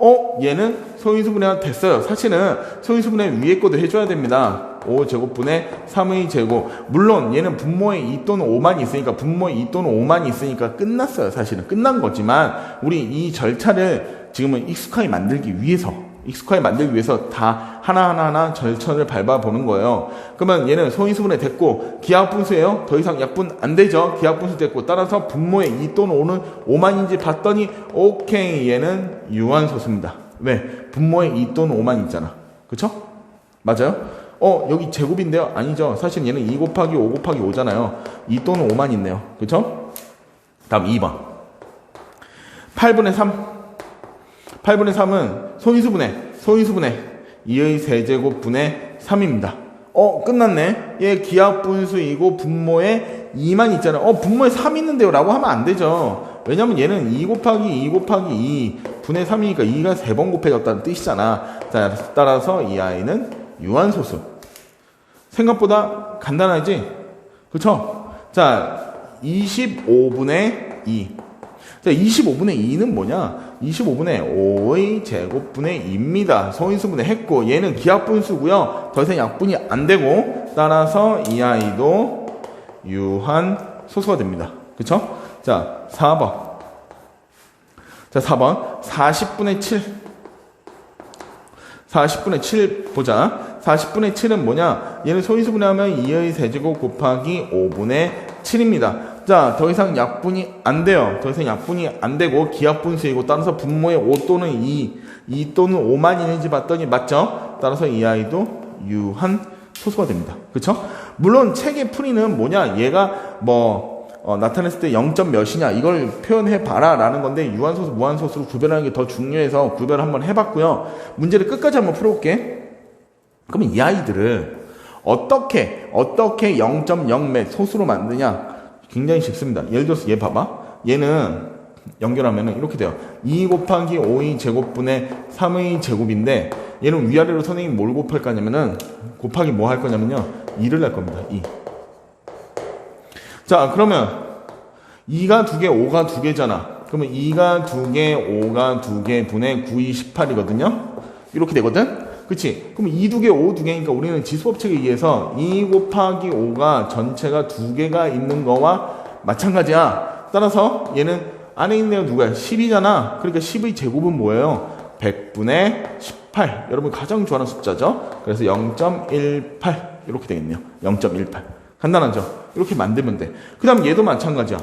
얘는 소인수 분해가 됐어요. 사실은 소인수 분해 위에 것도 해줘야 됩니다. 5 제곱분의 3의 제곱. 물론 얘는 분모에 2 또는 5만 있으니까, 분모에 2 또는 5만 있으니까 끝났어요. 사실은 끝난 거지만 우리 이 절차를 지금은 익숙하게 만들기 위해서 익숙하게 만들기 위해서 다 하나하나 절차를 밟아보는 거예요. 그러면 얘는 소인수분해 됐고 기하분수예요. 더 이상 약분 안 되죠. 기하분수 됐고 따라서 분모의 2 또는 5는 5만인지 봤더니 오케이 얘는 유한소수입니다. 왜? 분모의 2 또는 5만 있잖아. 그쵸? 맞아요? 여기 제곱인데요? 아니죠. 사실 얘는 2 곱하기 5 곱하기 5잖아요. 2 또는 5만 있네요. 그쵸? 다음 2번 8분의 3 8분의 3은 소인수분해 2의 세제곱분의 3입니다. 끝났네. 얘 기하분수이고 분모에 2만 있잖아요. 분모에 3 있는데요 라고 하면 안 되죠. 왜냐면 얘는 2 곱하기 2 곱하기 2 분의 3이니까 2가 3번 곱해졌다는 뜻이잖아. 자, 따라서 이 아이는 유한소수. 생각보다 간단하지? 그쵸? 자, 25분의 2. 자, 25분의 2는 뭐냐? 25분의 5의 제곱분의 2입니다. 소인수분해 했고 얘는 기하분수고요. 더 이상 약분이 안 되고 따라서 이 아이도 유한소수가 됩니다. 그쵸? 자, 4번. 자, 4번 40분의 7. 40분의 7 보자. 40분의 7은 뭐냐? 얘는 소인수분해하면 2의 세제곱 곱하기 5분의 7입니다. 자, 더 이상 약분이 안 돼요. 더 이상 약분이 안 되고 기하분수이고 따라서 분모의 5 또는 2 또는 5만 있는지 봤더니 맞죠? 따라서 이 아이도 유한소수가 됩니다. 그쵸? 물론 책의 풀이는 뭐냐? 얘가 나타냈을 때 0점 몇이냐 이걸 표현해 봐라 라는 건데 유한소수, 무한소수로 구별하는 게 더 중요해서 구별을 한번 해봤고요. 문제를 끝까지 한번 풀어볼게. 그러면 이 아이들을 어떻게 0.0 몇 소수로 만드냐? 굉장히 쉽습니다. 예를 들어서 얘 봐봐. 얘는 연결하면 이렇게 돼요. 2 곱하기 5의 제곱분의 3의 제곱인데 얘는 위아래로 선생님이 뭘 곱할 거냐면은 곱하기 뭐 할 거냐면요. 2를 할 겁니다. 2. 자, 그러면 2가 2개, 5가 2개잖아. 그러면 2가 2개, 5가 2개 분의 9이 18이거든요. 이렇게 되거든. 그치? 그럼 2, 2개, 5, 2개니까 우리는 지수법칙에 의해서 2 곱하기 5가 전체가 2개가 있는 거와 마찬가지야. 따라서 얘는 안에 있는 애가 누구야? 10이잖아. 그러니까 10의 제곱은 뭐예요? 100분의 18. 여러분 가장 좋아하는 숫자죠? 그래서 0.18 이렇게 되겠네요. 0.18. 간단하죠? 이렇게 만들면 돼. 그 다음 얘도 마찬가지야.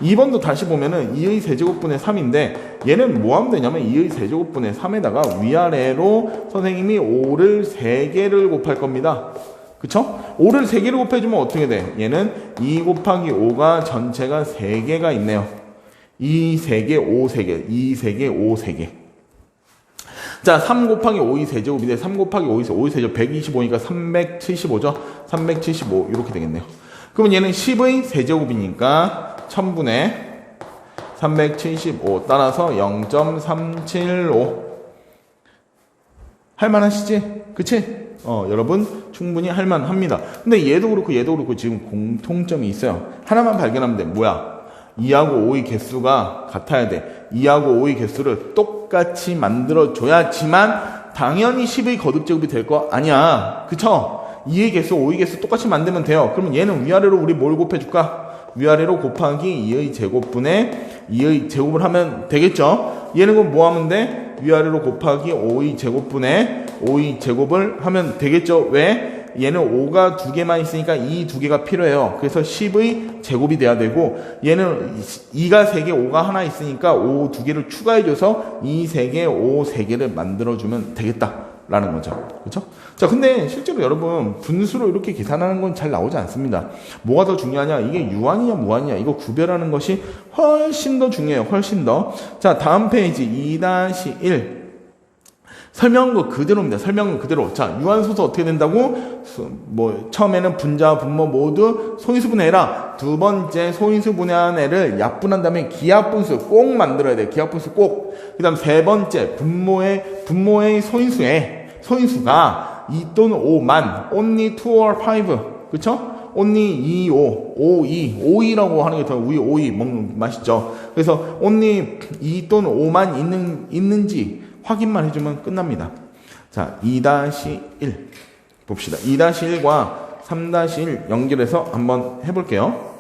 2번도 다시 보면은 2의 세제곱분의 3인데 얘는 뭐 하면 되냐면 2의 세제곱분의 3에다가 위아래로 선생님이 5를 3개를 곱할 겁니다. 그쵸? 5를 3개를 곱해주면 어떻게 돼? 얘는 2 곱하기 5가 전체가 3개가 있네요. 2, 3개, 5, 3개. 2, 3개, 5, 3개. 자, 3 곱하기 5의 세제곱인데 3 곱하기 5의 세제곱 125니까 375죠? 375 이렇게 되겠네요. 그러면 얘는 10의 세제곱이니까 1000분의 375 따라서 0.375 할만하시지? 그치? 여러분 충분히 할만합니다. 근데 얘도 그렇고 지금 공통점이 있어요. 하나만 발견하면 돼. 뭐야? 2하고 5의 개수가 같아야 돼. 2하고 5의 개수를 똑같이 만들어줘야지만 당연히 10의 거듭제곱이 될 거 아니야. 그쵸? 2의 개수, 5의 개수 똑같이 만들면 돼요. 그러면 얘는 위아래로 우리 뭘 곱해줄까? 위아래로 곱하기 2의 제곱분의 2의 제곱을 하면 되겠죠? 얘는 그럼 뭐 하면 돼? 위아래로 곱하기 5의 제곱분의 5의 제곱을 하면 되겠죠? 왜? 얘는 5가 2개만 있으니까 이 2개가 필요해요. 그래서 10의 제곱이 돼야 되고 얘는 2가 3개, 5가 하나 있으니까 5 2개를 추가해줘서 2 3개, 5 3개를 만들어주면 되겠다. 라는 거죠. 그렇죠? 자, 근데 실제로 여러분 분수로 이렇게 계산하는 건 잘 나오지 않습니다. 뭐가 더 중요하냐? 이게 유한이냐 무한이냐 이거 구별하는 것이 훨씬 더 중요해요. 훨씬 더. 자, 다음 페이지 2-1 설명한 거 그대로입니다. 설명한 거 그대로. 자, 유한소수 어떻게 된다고? 처음에는 분자와 분모 모두 소인수분해해라. 두 번째 소인수분해한 애를 약분한 다음에 기하분수 꼭 만들어야 돼. 기하분수 꼭. 그 다음 세 번째 분모의 소인수가 2 또는 5만 only 2 or 5 그쵸? only 2, 5, 5라고 하는 게 더 우유 5이 먹는 맛있죠. 그래서 only 2 또는 5만 있는지 확인만 해주면 끝납니다. 자, 2-1 봅시다. 2-1과 3-1 연결해서 한번 해볼게요.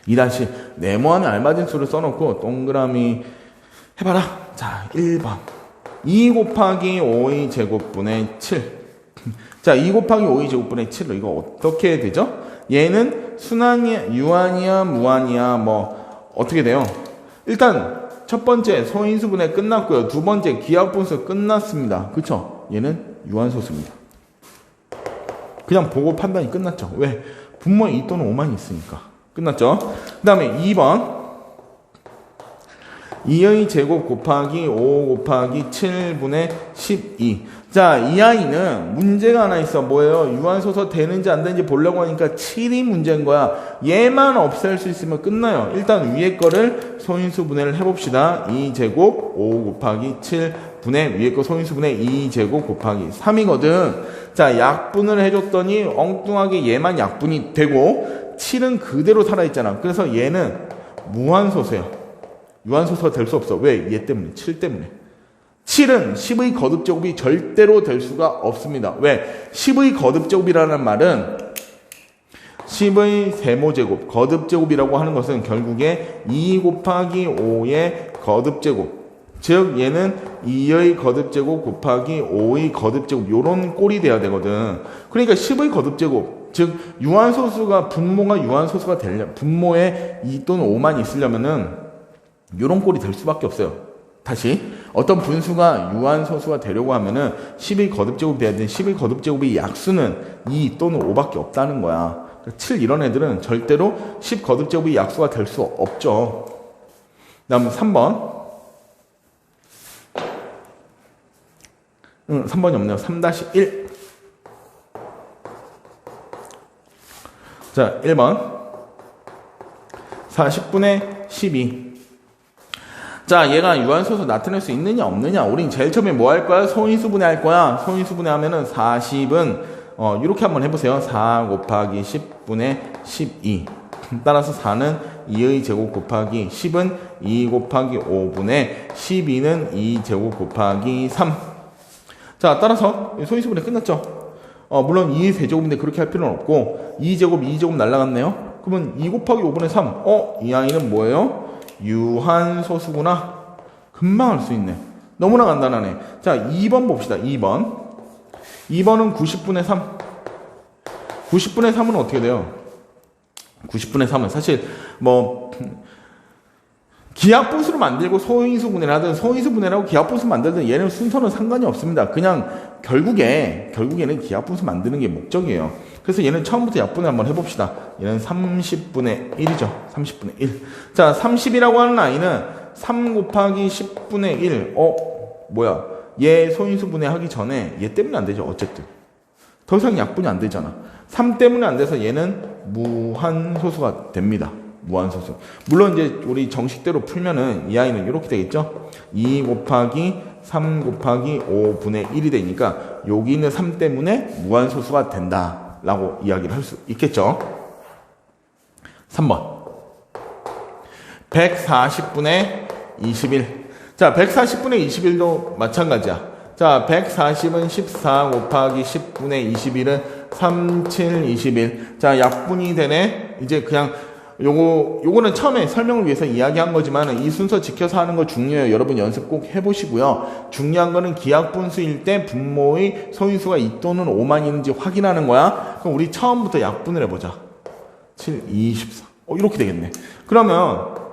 2-1 네모안에 알맞은 수를 써놓고 동그라미 해봐라. 자, 1번. 2 곱하기 5의 제곱분의 7. 자, 2 곱하기 5의 제곱분의 7로 이거 어떻게 되죠? 얘는 순환이야, 유한이야, 무한이야, 뭐 어떻게 돼요? 일단 첫 번째 소인수분해 끝났고요. 두 번째 기하분수 끝났습니다. 그쵸? 얘는 유한소수입니다. 그냥 보고 판단이 끝났죠. 왜? 분모에 2 또는 5만 있으니까. 끝났죠? 그 다음에 2번. 2의 제곱 곱하기 5 곱하기 7분의 12. 자, 이 아이는 문제가 하나 있어. 뭐예요? 유한소수 되는지 안 되는지 보려고 하니까 7이 문제인 거야. 얘만 없앨 수 있으면 끝나요. 일단 위에 거를 소인수 분해를 해봅시다. 2제곱 5 곱하기 7분의 위에 거 소인수 분해 2제곱 곱하기 3이거든. 자, 약분을 해줬더니 엉뚱하게 얘만 약분이 되고 7은 그대로 살아있잖아. 그래서 얘는 무한소수예요. 유한소수가 될 수 없어. 왜? 얘 때문에. 7 때문에. 7은 10의 거듭제곱이 절대로 될 수가 없습니다. 왜? 10의 거듭제곱이라는 말은 10의 세모제곱, 거듭제곱이라고 하는 것은 결국에 2 곱하기 5의 거듭제곱. 즉 얘는 2의 거듭제곱 곱하기 5의 거듭제곱 요런 꼴이 돼야 되거든. 그러니까 10의 거듭제곱, 즉 유한소수가 분모가 유한소수가 되려 분모에 2 또는 5만 있으려면은 요런 꼴이 될 수밖에 없어요. 다시 어떤 분수가 유한소수가 되려고 하면은 10의 거듭제곱이 돼야 되는 10의 거듭제곱의 약수는 2 또는 5밖에 없다는 거야. 7 이런 애들은 절대로 10 거듭제곱의 약수가 될 수 없죠. 다음 3번. 3번이 없네요. 3-1. 자, 1번. 40분의 12. 자, 얘가 유한소수 나타낼 수 있느냐 없느냐. 우린 제일 처음에 뭐 할 거야? 소인수분해 할 거야. 소인수분해 하면은 40은 이렇게 한번 해보세요. 4 곱하기 10분의 12. 따라서 4는 2의 제곱 곱하기 10은 2 곱하기 5분의 12는 2 제곱 곱하기 3. 자, 따라서 소인수분해 끝났죠. 물론 2의 세제곱인데 그렇게 할 필요는 없고 2제곱 2제곱 날라갔네요. 그러면 2 곱하기 5분의 3. 이 아이는 뭐예요? 유한소수구나. 금방 할 수 있네. 너무나 간단하네. 자, 2번 봅시다. 2번. 2번은 90분의 3. 90분의 3은 어떻게 돼요? 90분의 3은 사실 뭐 기하분수를 만들고 소인수 분해를 하든 소인수 분해를 하고 기하분수 만들든 얘는 순서는 상관이 없습니다. 그냥 결국에는 기하분수 만드는 게 목적이에요. 그래서 얘는 처음부터 약분을 한번 해봅시다. 얘는 30분의 1이죠. 30분의 1. 자, 30이라고 하는 아이는 3 곱하기 10분의 1. 뭐야. 얘 소인수 분해하기 전에 얘 때문에 안 되죠. 어쨌든. 더 이상 약분이 안 되잖아. 3 때문에 안 돼서 얘는 무한소수가 됩니다. 무한소수. 물론 이제 우리 정식대로 풀면은 이 아이는 이렇게 되겠죠. 2 곱하기 3 곱하기 5분의 1이 되니까 여기 있는 3 때문에 무한소수가 된다 라고 이야기를 할 수 있겠죠. 3번 140분의 21. 자, 140분의 21도 마찬가지야. 자, 140은 14 곱하기 10분의 21은 3, 7, 21. 자, 약분이 되네. 이제 그냥 요거는 처음에 설명을 위해서 이야기한 거지만 이 순서 지켜서 하는 거 중요해요. 여러분 연습 꼭 해보시고요. 중요한 거는 기하분수일 때 분모의 소인수가 2 또는 5만 있는지 확인하는 거야. 그럼 우리 처음부터 약분을 해보자. 7, 24. 이렇게 되겠네. 그러면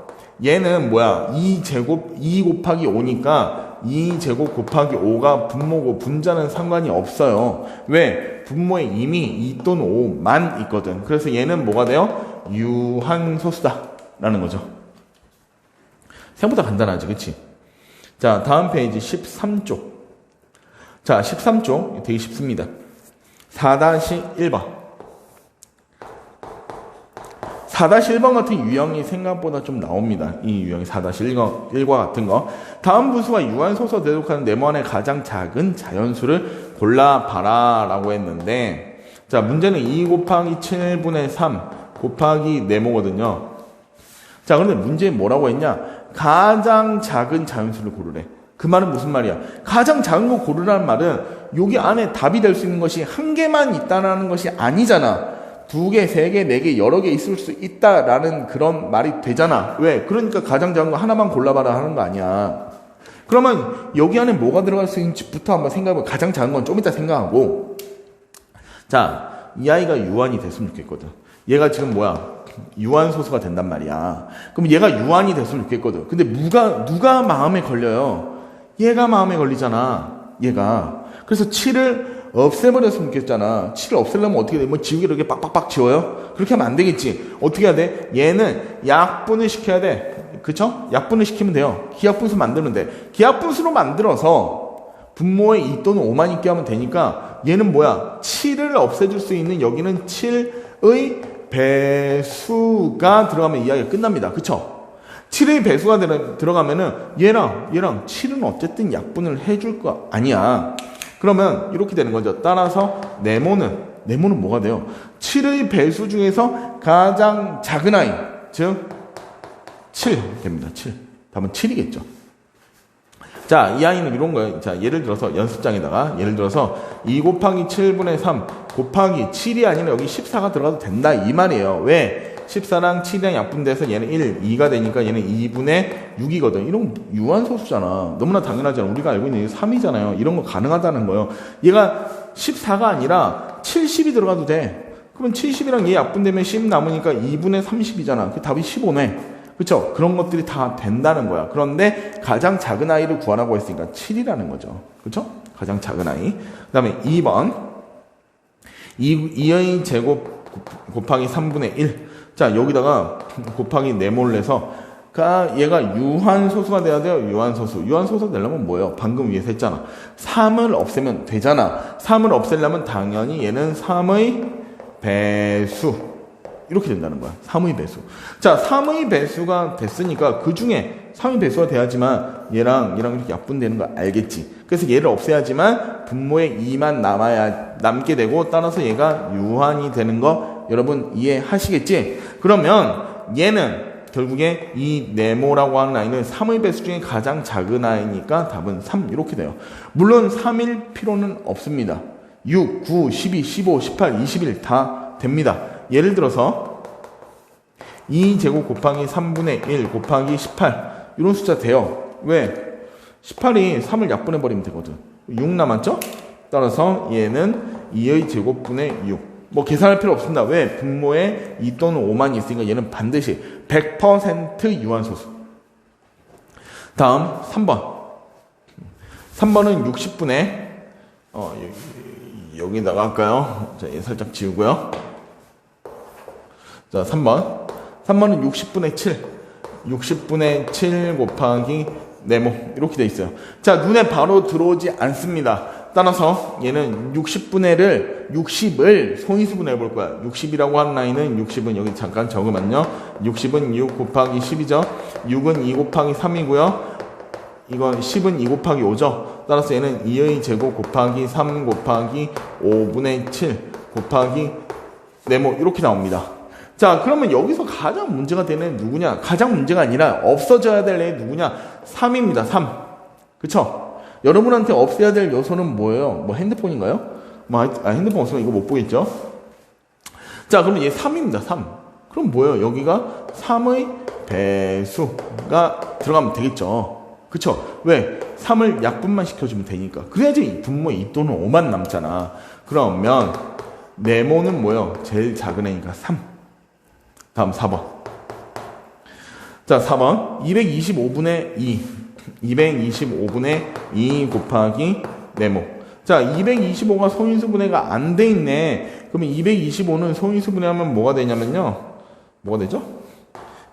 얘는 뭐야? 2 곱하기 5니까 2제곱 곱하기 5가 분모고 분자는 상관이 없어요. 왜? 분모에 이미 2 또는 5만 있거든. 그래서 얘는 뭐가 돼요? 유한소수다 라는 거죠. 생각보다 간단하지, 그치? 자, 다음 페이지 13쪽. 자, 13쪽 되게 쉽습니다. 4-1번. 4-1번 같은 유형이 생각보다 좀 나옵니다. 이 유형이 4-1과 같은 거. 다음 분수가 유한소수와 대속하는 네모안의 가장 작은 자연수를 골라봐라 라고 했는데, 자, 문제는 2 곱하기 7분의 3 곱하기 네모거든요. 자, 그런데 문제에 뭐라고 했냐? 가장 작은 자연수를 고르래. 그 말은 무슨 말이야? 가장 작은 거 고르라는 말은 여기 안에 답이 될 수 있는 것이 한 개만 있다라는 것이 아니잖아. 2개, 3개, 4개 여러 개 있을 수 있다라는 그런 말이 되잖아. 왜? 그러니까 가장 작은 거 하나만 골라봐라 하는 거 아니야. 그러면 여기 안에 뭐가 들어갈 수 있는지부터 한번 생각해보고, 가장 작은 건 좀 이따 생각하고, 자, 이 아이가 유한이 됐으면 좋겠거든. 얘가 지금 뭐야? 유한소수가 된단 말이야. 그럼 얘가 유한이 됐으면 좋겠거든. 근데 누가 마음에 걸려요? 얘가 마음에 걸리잖아. 얘가. 그래서 7을 없애버렸으면 좋겠잖아. 7을 없애려면 어떻게 돼? 뭐 지우개를 이렇게 빡빡빡 지워요? 그렇게 하면 안 되겠지. 어떻게 해야 돼? 얘는 약분을 시켜야 돼. 그쵸? 약분을 시키면 돼요. 기하분수 만들면 돼. 기하분수로 만들어서 분모에 2 또는 5만 있게 하면 되니까 얘는 뭐야? 7을 없애줄 수 있는 여기는 7의 배수가 들어가면 이 아이가 끝납니다. 그쵸? 7의 배수가 들어가면은 얘랑 7은 어쨌든 약분을 해줄 거 아니야. 그러면 이렇게 되는 거죠. 따라서 네모는 뭐가 돼요? 7의 배수 중에서 가장 작은 아이, 즉 7 됩니다. 7. 답은 7이겠죠. 자, 이 아이는 이런 거예요. 자, 예를 들어서 연습장에다가 예를 들어서 2 곱하기 7분의 3 곱하기 7이 아니라 여기 14가 들어가도 된다 이 말이에요. 왜? 14랑 7이랑 약분돼서 얘는 1, 2가 되니까 얘는 2분의 6이거든. 이런 유한소수잖아. 너무나 당연하잖아. 우리가 알고 있는 게 3이잖아요. 이런 거 가능하다는 거예요. 얘가 14가 아니라 70이 들어가도 돼. 그러면 70이랑 얘 약분되면 10 남으니까 2분의 30이잖아. 그 답이 15네. 그렇죠? 그런 것들이 다 된다는 거야. 그런데 가장 작은 아이를 구하라고 했으니까 7이라는 거죠. 그렇죠? 가장 작은 아이. 그 다음에 2번 2의 제곱 곱하기 3분의 1. 자, 여기다가 곱하기 네몰내서 얘가 유한소수가 돼야 돼요. 유한소수 되려면 뭐예요? 방금 위에서 했잖아. 3을 없애면 되잖아. 3을 없애려면 당연히 얘는 3의 배수 이렇게 된다는 거야. 3의 배수. 자, 3의 배수가 됐으니까 그 중에 3의 배수가 돼야지만 얘랑 이렇게 약분되는 거 알겠지. 그래서 얘를 없애야지만 분모에 2만 남게 되고 따라서 얘가 유한이 되는 거 여러분 이해하시겠지? 그러면 얘는 결국에 이 네모라고 하는 아이는 3의 배수 중에 가장 작은 아이니까 답은 3 이렇게 돼요. 물론 3일 필요는 없습니다. 6, 9, 12, 15, 18, 21 다 됩니다. 예를 들어서 2제곱 곱하기 3분의 1 곱하기 18 이런 숫자 돼요. 왜? 18이 3을 약분해버리면 되거든. 6 남았죠? 따라서 얘는 2의 제곱분의 6. 뭐 계산할 필요 없습니다. 왜? 분모에 2 또는 5만 있으니까 얘는 반드시 100% 유한소수. 다음 3번. 3번은 60분의 여기다가 할까요? 자, 얘 살짝 지우고요. 자, 3번은 60분의 7. 60분의 7 곱하기 네모. 이렇게 돼 있어요. 자, 눈에 바로 들어오지 않습니다. 따라서 얘는 60을 소인수분해 볼 거야. 60이라고 한 라인은 60은 여기 잠깐 적으면요. 60은 6 곱하기 10이죠. 6은 2 곱하기 3이고요. 이건 10은 2 곱하기 5죠. 따라서 얘는 2의 제곱 곱하기 3 곱하기 5분의 7 곱하기 네모 이렇게 나옵니다. 자, 그러면 여기서 가장 문제가 되는 누구냐? 가장 문제가 아니라 없어져야 될 애 누구냐? 3입니다. 3. 그쵸? 여러분한테 없애야 될 요소는 뭐예요? 뭐 핸드폰인가요? 핸드폰 없으면 이거 못 보겠죠? 자, 그러면 얘 3입니다. 3. 그럼 뭐예요? 여기가 3의 배수가 들어가면 되겠죠? 그쵸? 왜? 3을 약분만 시켜주면 되니까. 그래야지 분모 2 또는 5만 남잖아. 그러면 네모는 뭐예요? 제일 작은 애니까 3. 다음 4번. 자, 4번. 225분의 2. 225분의 2 곱하기 네모. 자, 225가 소인수분해가 안 돼 있네. 그러면 225는 소인수분해하면 뭐가 되냐면요. 뭐가 되죠?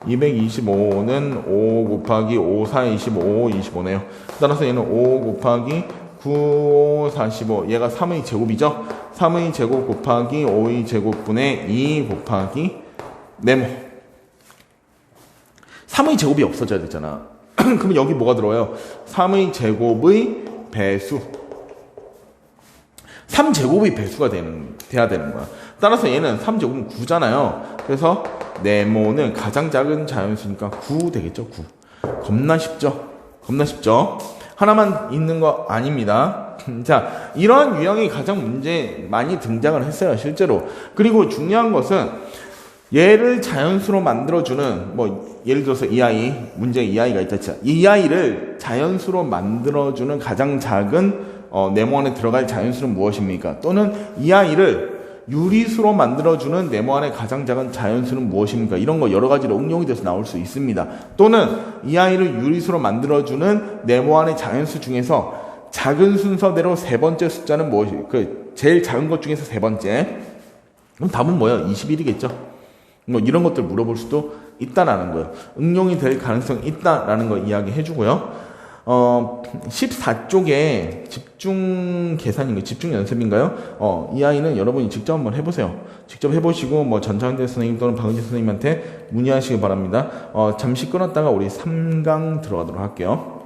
225는 5 곱하기 5, 4, 25, 25네요. 따라서 얘는 5 곱하기 9, 5, 45. 얘가 3의 제곱이죠? 3의 제곱 곱하기 5의 제곱분의 2 곱하기 네모. 3의 제곱이 없어져야 되잖아. 그러면 여기 뭐가 들어와요? 3의 제곱의 배수. 3제곱의 배수가 돼야 되는 거야. 따라서 얘는 3제곱은 9잖아요. 그래서 네모는 가장 작은 자연수니까 9 되겠죠? 9. 겁나 쉽죠? 하나만 있는 거 아닙니다. 자, 이러한 유형이 가장 문제에 많이 등장을 했어요, 실제로. 그리고 중요한 것은 얘를 자연수로 만들어주는, 예를 들어서 이 아이, 문제에 이 아이가 있다. 이 아이를 자연수로 만들어주는 가장 작은 네모 안에 들어갈 자연수는 무엇입니까? 또는 이 아이를 유리수로 만들어주는 네모 안에 가장 작은 자연수는 무엇입니까? 이런 거 여러 가지로 응용이 돼서 나올 수 있습니다. 또는 이 아이를 유리수로 만들어주는 네모 안의 자연수 중에서 작은 순서대로 세 번째 숫자는 무엇이? 제일 작은 것 중에서 세 번째. 그럼 답은 뭐예요? 21이겠죠. 뭐 이런 것들 물어볼 수도 있다라는 거예요. 응용이 될 가능성이 있다라는 거 이야기해 주고요. 14쪽에 집중 계산인가요? 집중 연습인가요? 이 아이는 여러분이 직접 한번 해보세요. 직접 해보시고, 뭐, 전창대 선생님 또는 박은지 선생님한테 문의하시기 바랍니다. 잠시 끊었다가 우리 3강 들어가도록 할게요.